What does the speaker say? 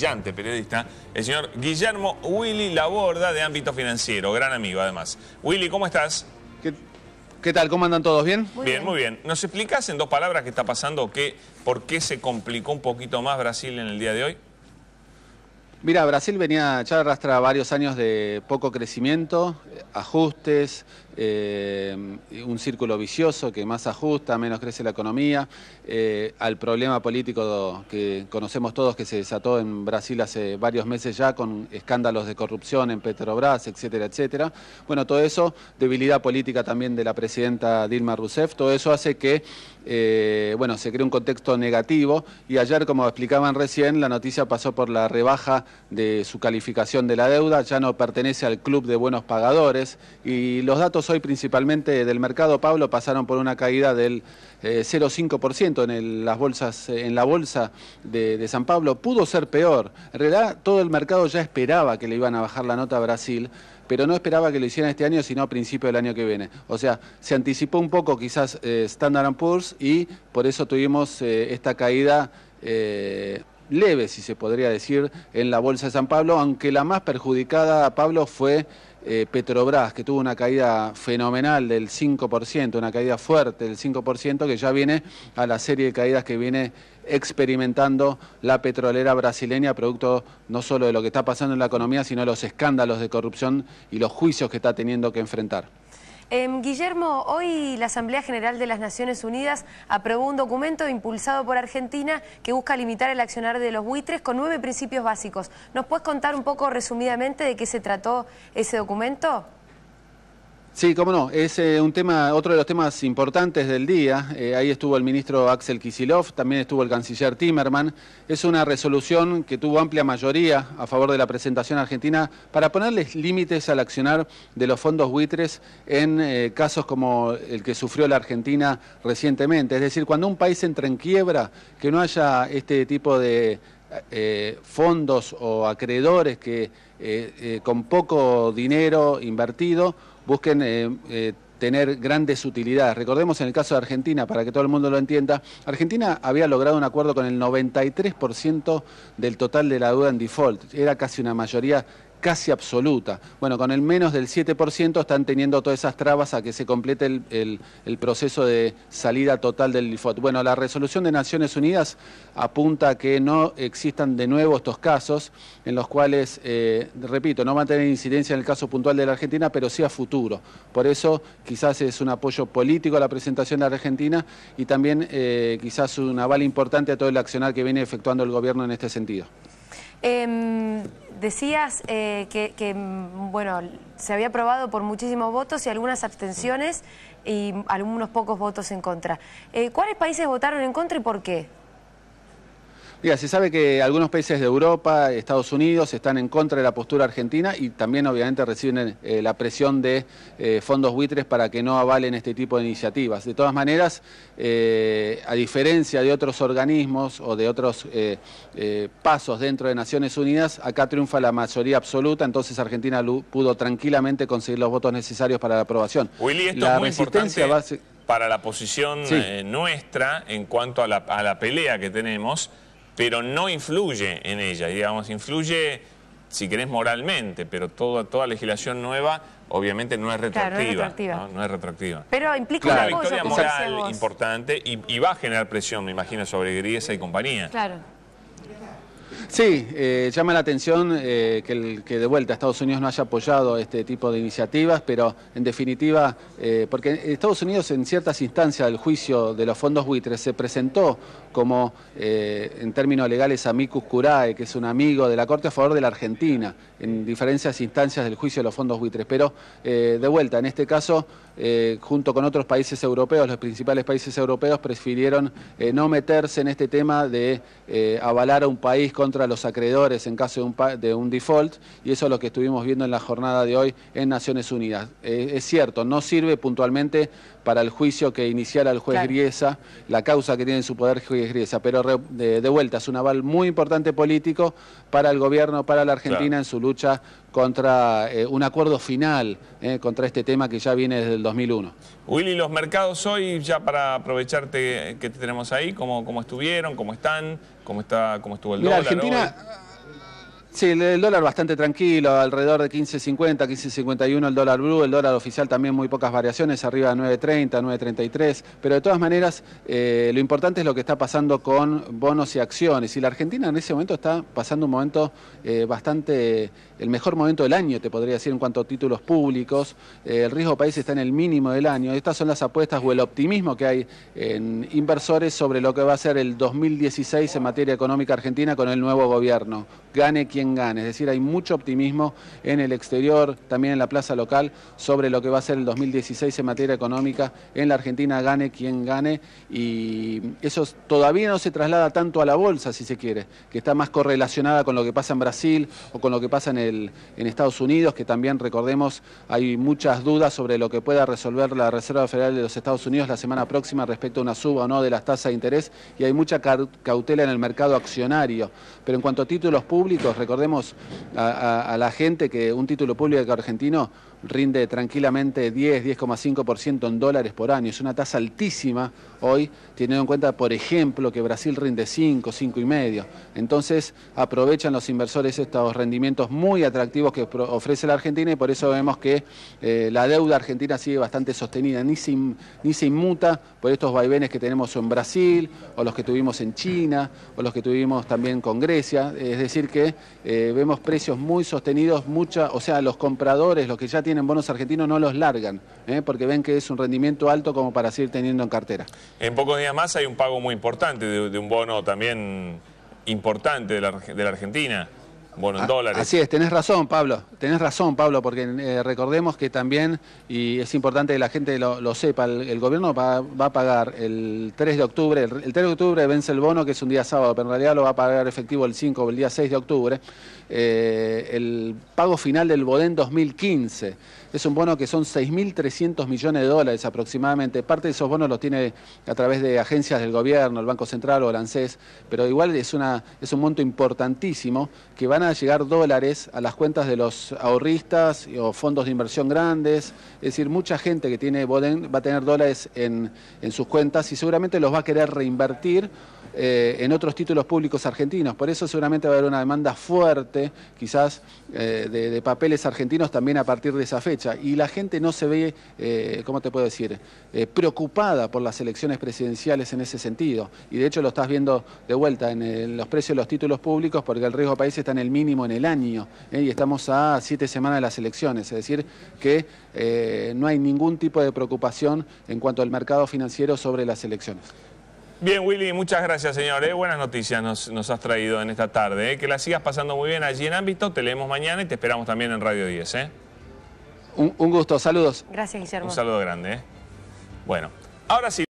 brillante periodista, el señor Guillermo Willy Laborda, de Ámbito Financiero, gran amigo además. Willy, ¿cómo estás? ¿Qué tal? ¿Cómo andan todos? ¿Bien? Muy bien. ¿Nos explicás en dos palabras qué está pasando? ¿Por qué se complicó un poquito más Brasil en el día de hoy? Mira, Brasil ya arrastra varios años de poco crecimiento, ajustes, un círculo vicioso que más ajusta, menos crece la economía, al problema político que conocemos todos que se desató en Brasil hace varios meses ya con escándalos de corrupción en Petrobras, etcétera, etcétera. Bueno, todo eso, debilidad política también de la presidenta Dilma Rousseff, todo eso hace que se cree un contexto negativo y ayer, como explicaban recién, la noticia pasó por la rebaja de su calificación de la deuda, ya no pertenece al club de buenos pagadores y los datos hoy principalmente del mercado, Pablo, pasaron por una caída del 0,5% en la bolsa de San Pablo. Pudo ser peor, en realidad todo el mercado ya esperaba que le iban a bajar la nota a Brasil, pero no esperaba que lo hicieran este año, sino a principio del año que viene. O sea, se anticipó un poco quizás Standard & Poor's y por eso tuvimos esta caída leve, si se podría decir, en la bolsa de San Pablo, aunque la más perjudicada, Pablo, fue Petrobras, que tuvo una caída fenomenal del 5%, una caída fuerte del 5%, que ya viene a la serie de caídas que viene experimentando la petrolera brasileña, producto no solo de lo que está pasando en la economía, sino de los escándalos de corrupción y los juicios que está teniendo que enfrentar. Guillermo, hoy la Asamblea General de las Naciones Unidas aprobó un documento impulsado por Argentina que busca limitar el accionar de los buitres con 9 principios básicos. ¿Nos puedes contar un poco resumidamente de qué se trató ese documento? Sí, cómo no, es otro de los temas importantes del día. Ahí estuvo el ministro Axel Kicillof, también estuvo el canciller Timmermans. Es una resolución que tuvo amplia mayoría a favor de la presentación argentina para ponerles límites al accionar de los fondos buitres en casos como el que sufrió la Argentina recientemente. Es decir, cuando un país entra en quiebra, que no haya este tipo de fondos o acreedores que con poco dinero invertido busquen tener grandes utilidades. Recordemos en el caso de Argentina, para que todo el mundo lo entienda, Argentina había logrado un acuerdo con el 93% del total de la deuda en default. Era casi una mayoría casi absoluta. Bueno, con el menos del 7% están teniendo todas esas trabas a que se complete el proceso de salida total del default. Bueno, la resolución de Naciones Unidas apunta a que no existan de nuevo estos casos en los cuales, repito, no van a tener incidencia en el caso puntual de la Argentina, pero sí a futuro. Por eso quizás es un apoyo político a la presentación de la Argentina y también quizás un aval importante a todo el accionar que viene efectuando el gobierno en este sentido. Decías bueno, se había aprobado por muchísimos votos y algunas abstenciones y algunos pocos votos en contra. ¿Cuáles países votaron en contra y por qué? Mira, se sabe que algunos países de Europa, Estados Unidos, están en contra de la postura argentina y también obviamente reciben la presión de fondos buitres para que no avalen este tipo de iniciativas. De todas maneras, a diferencia de otros organismos o de otros pasos dentro de Naciones Unidas, acá triunfa la mayoría absoluta, entonces Argentina pudo tranquilamente conseguir los votos necesarios para la aprobación. Willy, esto es muy importante para la posición nuestra en cuanto a la pelea que tenemos, pero no influye en ella, digamos, influye, si querés, moralmente, pero toda legislación nueva obviamente no es retroactiva. Claro, no es retroactiva. No es retroactiva. Pero implica una victoria moral importante y va a generar presión, me imagino, sobre Griesa y compañía. Claro. Sí, llama la atención que de vuelta Estados Unidos no haya apoyado este tipo de iniciativas, pero en definitiva, porque Estados Unidos en ciertas instancias del juicio de los fondos buitres se presentó como, en términos legales, amicus curiae, que es un amigo de la Corte a favor de la Argentina, en diferentes instancias del juicio de los fondos buitres. Pero, de vuelta, en este caso, junto con otros países europeos, los principales países europeos prefirieron no meterse en este tema de avalar a un país contra los acreedores en caso de un default, y eso es lo que estuvimos viendo en la jornada de hoy en Naciones Unidas. Es cierto, no sirve puntualmente para el juicio que iniciara el juez Griesa, la causa que tiene en su poder el juez Griesa, pero de vuelta es un aval muy importante político para el gobierno, para la Argentina en su lucha contra un acuerdo final, contra este tema que ya viene desde el 2001. Willy, los mercados hoy, ya para aprovecharte que te tenemos ahí, ¿cómo estuvieron? ¿Cómo están? ¿Cómo estuvo el dólar Argentina, hoy? Sí, el dólar bastante tranquilo, alrededor de 15.50, 15.51 el dólar blue, el dólar oficial también muy pocas variaciones, arriba de 9.30, 9.33, pero de todas maneras lo importante es lo que está pasando con bonos y acciones, y la Argentina en ese momento está pasando un momento el mejor momento del año, te podría decir, en cuanto a títulos públicos, el riesgo país está en el mínimo del año, estas son las apuestas o el optimismo que hay en inversores sobre lo que va a ser el 2016 en materia económica argentina con el nuevo gobierno, gane quien gane, es decir, hay mucho optimismo en el exterior, también en la plaza local, sobre lo que va a ser el 2016 en materia económica en la Argentina, gane quien gane, y eso todavía no se traslada tanto a la bolsa, si se quiere, que está más correlacionada con lo que pasa en Brasil o con lo que pasa en Estados Unidos, que también, recordemos, hay muchas dudas sobre lo que pueda resolver la Reserva Federal de los Estados Unidos la semana próxima respecto a una suba o no de las tasas de interés, y hay mucha cautela en el mercado accionario. Pero en cuanto a títulos públicos, recordemos a la gente que un título público argentino rinde tranquilamente 10,5% en dólares por año. Es una tasa altísima hoy, teniendo en cuenta, por ejemplo, que Brasil rinde 5,5. Entonces, aprovechan los inversores estos rendimientos muy atractivos que ofrece la Argentina, y por eso vemos que la deuda argentina sigue bastante sostenida, ni se inmuta por estos vaivenes que tenemos en Brasil, o los que tuvimos en China, o los que tuvimos también con Grecia. Es decir que vemos precios muy sostenidos, o sea, los compradores, los que ya tienen bonos argentinos, no los largan, porque ven que es un rendimiento alto como para seguir teniendo en cartera. En pocos días más hay un pago muy importante de un bono también importante de la Argentina, bono en dólares. Así es, tenés razón, Pablo, porque recordemos que también, y es importante que la gente lo sepa, el gobierno va a pagar el 3 de octubre, el 3 de octubre vence el bono, que es un día sábado, pero en realidad lo va a pagar efectivo el 5 o el día 6 de octubre, el pago final del Bodén 2015. Es un bono que son 6.300 millones de dólares aproximadamente. Parte de esos bonos los tiene a través de agencias del gobierno, el Banco Central o el ANSES, pero igual es un monto importantísimo, que van a llegar dólares a las cuentas de los ahorristas o fondos de inversión grandes. Es decir, mucha gente que tiene Bodén va a tener dólares en sus cuentas y seguramente los va a querer reinvertir en otros títulos públicos argentinos. Por eso seguramente va a haber una demanda fuerte, quizás de papeles argentinos también a partir de esa fecha. Y la gente no se ve, ¿cómo te puedo decir?, preocupada por las elecciones presidenciales en ese sentido. Y de hecho lo estás viendo de vuelta en los precios de los títulos públicos, porque el riesgo país está en el mínimo en el año, y estamos a 7 semanas de las elecciones. Es decir, que no hay ningún tipo de preocupación en cuanto al mercado financiero sobre las elecciones. Bien, Willy, muchas gracias, señor. Buenas noticias nos has traído en esta tarde. Que la sigas pasando muy bien allí en Ámbito. Te leemos mañana y te esperamos también en Radio 10. Un gusto, saludos. Gracias, Guillermo. Un saludo grande. Bueno, ahora sí.